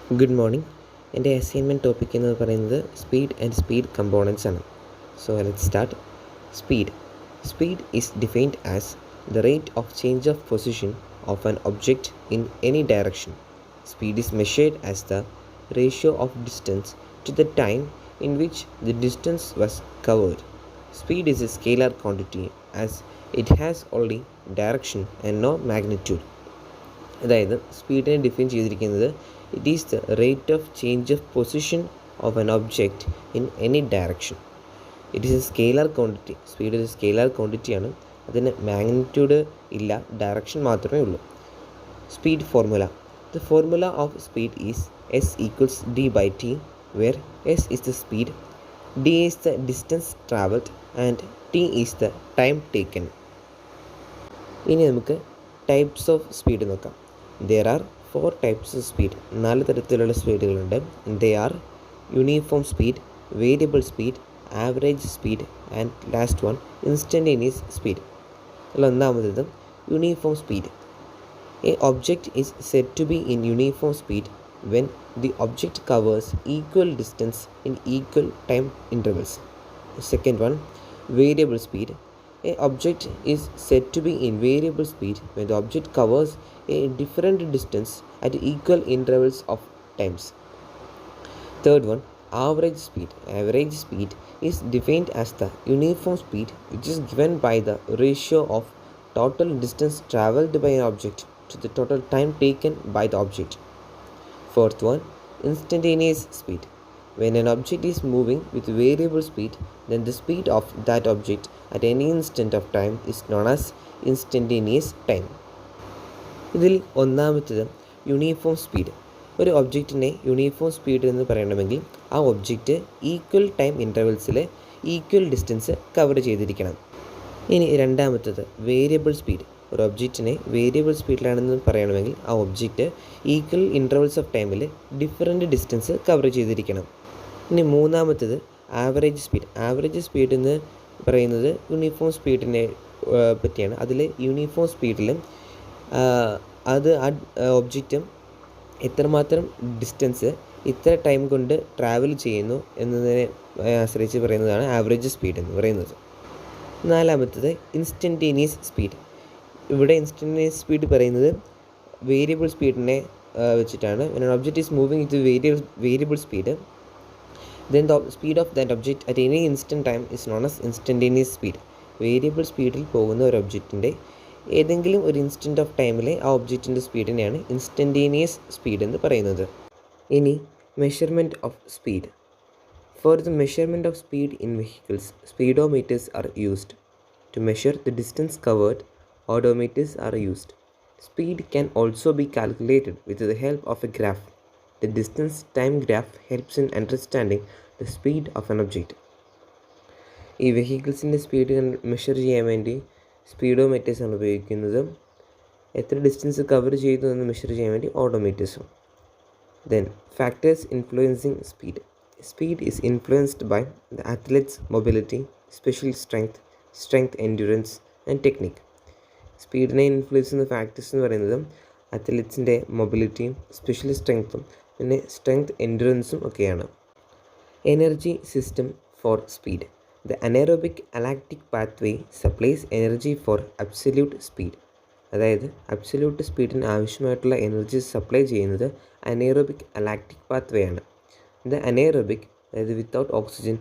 Good morning. എൻ്റെ assignment topic എന്ന് പറയുന്നത് സ്പീഡ് ആൻഡ് സ്പീഡ് കമ്പോണൻസ് ആണ്. So let's start. Speed. Speed is defined as the rate of change of position of an object in any direction. Speed is measured as the ratio of distance to the time in which the distance was covered. Speed is a scalar quantity as it has only direction and no magnitude. അതായത് സ്പീഡിനെ define ചെയ്തിരിക്കുന്നത് it is the rate of change of position of an object in any direction. It is A scalar quantity. Speed ഒരു scalar ക്വാണ്ടിറ്റിയാണ്. അതിന് magnitude ഇല്ല, direction മാത്രമേ ഉള്ളൂ. Speed formula. The formula of speed is s equals d by t, where s is the speed, d is the distance travelled, and t is the time taken. ഇനി നമുക്ക് types of speed നോക്കാം. There are 4 types of speed. 4 തരത്തിലുള്ള സ്പീഡുകളുണ്ട്. They are uniform speed, variable speed, average speed, and last one instantaneous speed. ഒന്നാമത് uniform speed. A object is said to be in uniform speed when the object covers equal distance in equal time intervals. Second one, variable speed. A object is said to be in variable speed when the object covers a different distance at equal intervals of times. Third one, average speed. Average speed is defined as the uniform speed which is given by the ratio of total distance traveled by an object to the total time taken by the object. Fourth one, instantaneous speed. When an object is moving with variable speed, then the speed of that object at any instant of time is known as instantaneous time. ഇതിൽ ഒന്നാമത്തേത് uniform speed. ഒരു ഒബ്ജക്റ്റിനെ uniform speed എന്ന് പറയണമെങ്കിൽ ആ object equal time ഇൻ്റർവെൽസിൽ equal distance cover ചെയ്തിരിക്കണം. ഇനി രണ്ടാമത്തേത് വേരിയബിൾ സ്പീഡ്. ഒരു ഒബ്ജക്റ്റിനെ വേരിയബിൾ സ്പീഡിലാണെന്ന് പറയണമെങ്കിൽ ആ ഒബ്ജക്റ്റ് ഈക്വൽ ഇൻ്റർവൽസ് ഓഫ് ടൈമിൽ ഡിഫറെൻറ്റ് ഡിസ്റ്റൻസ് കവർ ചെയ്തിരിക്കണം. ഇനി മൂന്നാമത്തേത് ആവറേജ് സ്പീഡ്. ആവറേജ് സ്പീഡ് എന്ന് പറയുന്നത് യൂണിഫോം സ്പീഡിനെ പറ്റിയാണ്. അതിൽ യൂണിഫോം സ്പീഡിൽ അത് ആ ഒബ്ജക്റ്റ് എത്രമാത്രം ഡിസ്റ്റൻസ് ഇത്ര ടൈം കൊണ്ട് ട്രാവൽ ചെയ്യുന്നു എന്നതിനെ ആശ്രയിച്ച് പറയുന്നതാണ് ആവറേജ് സ്പീഡ് എന്ന് പറയുന്നത്. നാലാമത്തേത് ഇൻസ്റ്റൻറ്റേനിയസ് സ്പീഡ്. ഇവിടെ ഇൻസ്റ്റൻറ്റേനിയസ് സ്പീഡ് പറയുന്നത് വേരിയബിൾ സ്പീഡിനെ വെച്ചിട്ടാണ്. When an object is moving with variable speed, then the speed of that object at any instant time is known as instantaneous speed. Variable സ്പീഡിൽ പോകുന്ന ഒരു ഒബ്ജക്റ്റിൻ്റെ ഏതെങ്കിലും ഒരു ഇൻസ്റ്റൻറ്റ് ഓഫ് ടൈമിലെ ആ ഒബ്ജക്റ്റിൻ്റെ സ്പീഡിനെയാണ് instantaneous speed എന്ന് പറയുന്നത്. ഇനി measurement of speed. For the measurement of speed in vehicles, speedometers are used. To measure the distance covered, odometers are used. Speed can also be calculated with the help of a graph. The distance time graph helps in understanding the speed of an object. ഈ വെഹിക്കിൾസിൻ്റെ speed measure ചെയ്യാൻ വേണ്ടി സ്പീഡോമീറ്റേഴ്സാണ് ഉപയോഗിക്കുന്നത്. എത്ര distance cover ചെയ്തു എന്ന് measure ചെയ്യാൻ വേണ്ടി ഓഡോമീറ്റേഴ്സും. Then factors influencing speed. Speed is influenced by the athlete's mobility, special strength, endurance, and technique. സ്പീഡിനെ ഇൻഫ്ലുവൻസ് ചെയ്യുന്ന ഫാക്ടേഴ്സ് എന്ന് പറയുന്നത് അത്ലറ്റ്സിൻ്റെ മൊബിലിറ്റിയും സ്പെഷ്യൽ സ്ട്രെങ്ത്തും പിന്നെ സ്ട്രെങ്ത് എൻഡുറൻസും ഒക്കെയാണ്. Energy system for speed. The anaerobic alactic pathway supplies energy for absolute speed. അതായത് absolute സ്പീഡിന് ആവശ്യമായിട്ടുള്ള എനർജി സപ്ലൈ ചെയ്യുന്നത് അനേറോബിക് അലാക്റ്റിക് പാത്വേ ആണ്. The anaerobic, that is without oxygen,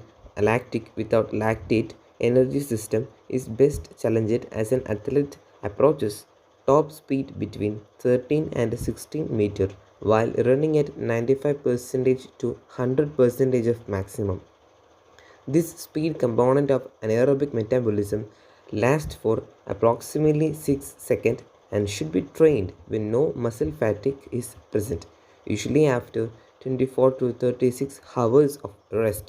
lactic without lactate energy system is best challenged as an athlete approaches top speed between 13 and 16 meter while running at 95% to 100% of maximum. This speed component of anaerobic metabolism lasts for approximately 6 seconds and should be trained when no muscle fatigue is present, usually after 24 to 36 hours of rest.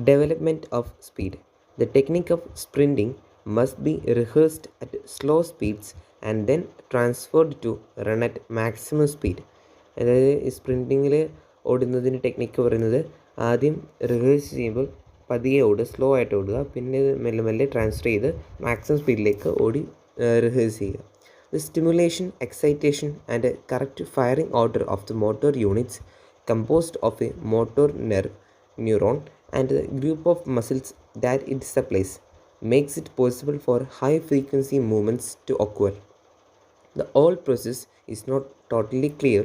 Development of speed. The technique of sprinting must be rehearsed at slow speeds and then transferred to run at maximum speed. അതായത് ഈ സ്പ്രിൻറ്റിങ്ങിൽ ഓടുന്നതിൻ്റെ technique പറയുന്നത് ആദ്യം rehearse ചെയ്യുമ്പോൾ പതിയെ ഓടുക, slow ആയിട്ട് ഓടുക, പിന്നെ മെല്ലെ മെല്ലെ ട്രാൻസ്ഫർ ചെയ്ത് മാക്സിമം സ്പീഡിലേക്ക് ഓടി റിഹേഴ്സ് ചെയ്യുക. The stimulation, excitation, and a correct firing order of the motor units composed of a motor nerve, neuron, and a group of muscles that it supplies, makes it possible for high frequency movements to occur. The whole process is not totally clear,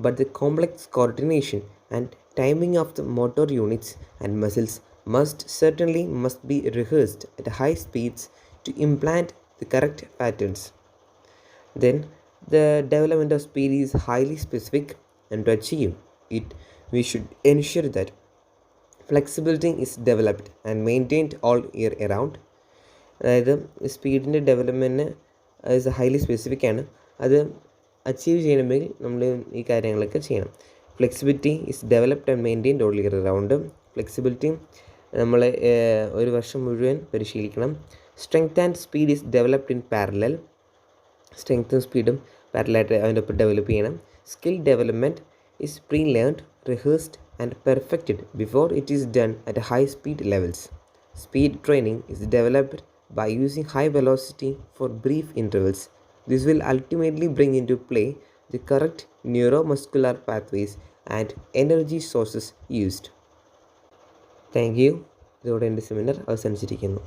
but the complex coordination and timing of the motor units and muscles must be rehearsed at high speeds to implant the correct patterns. Then the development of speed is highly specific, and to achieve it we should ensure that flexibility is developed and maintained all year around. അതായത് സ്പീഡിൻ്റെ ഡെവലപ്മെൻറ്റിന് is highly specific ആണ്. അത് achieve ചെയ്യണമെങ്കിൽ നമ്മൾ ഈ കാര്യങ്ങളൊക്കെ ചെയ്യണം. Flexibility is developed and maintained all year around. Flexibility നമ്മൾ ഒരു വർഷം മുഴുവൻ പരിശീലിക്കണം. Strength and speed is developed in parallel. സ്ട്രെങ്ത്തും സ്പീഡും പാരലായിട്ട് അതിൻ്റെ ഒപ്പം ഡെവലപ്പ് ചെയ്യണം. Skill development is pre learned, rehearsed and perfected before it is done at high speed levels. Speed training is developed by using high velocity for brief intervals. This will ultimately bring into play the correct neuromuscular pathways and energy sources used. Thank you. ഇതോടെ എൻ്റെ seminar അവസാനിച്ചിരിക്കുന്നു.